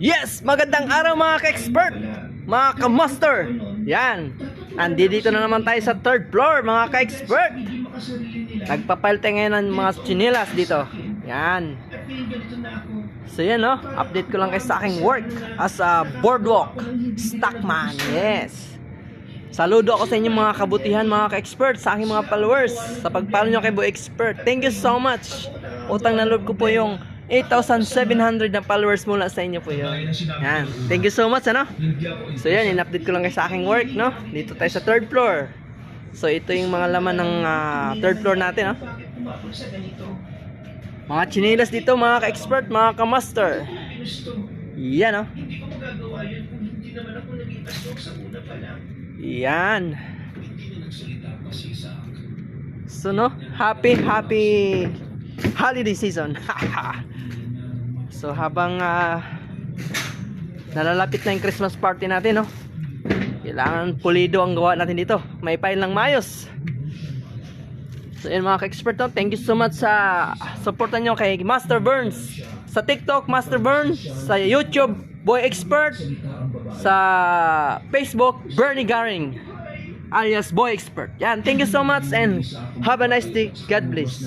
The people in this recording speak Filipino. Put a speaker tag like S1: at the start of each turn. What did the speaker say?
S1: Yes! Magandang araw mga ka-expert, mga ka-master. Yan, andito na naman tayo sa third floor mga ka-expert. Nagpapail tayo ngayon ng mga chinelas dito. Yan. So yan, no, update ko lang kayo sa aking work as a boardwalk stockman. Yes. Saludo ako sa inyong mga kabutihan mga ka-expert, sa aking mga followers, sa pagpalo nyo kay Boy Expert. Thank you so much. Utang na loob ko po yung 8,700 na followers mula sa inyo po yun. Yan. Thank you so much, ano? So yan, in-update ko lang kayo sa aking work, no? Dito tayo sa third floor. So ito yung mga laman ng third floor natin, no? Mga chinelas dito, mga ka-expert, mga ka-master. Yan, no? Yan. So no, happy holiday season. So habang nalalapit na yung Christmas party natin, no, kailangan pulido ang gawa natin dito. May file ng maayos. So yun mga ka-expert, no? Thank you so much sa supportan nyo kay Master Burns sa TikTok, Master Burns sa YouTube, Boy Expert, sa Facebook, Bernie Garing alias Boy Expert. Yan, thank you so much and have a nice day. God bless.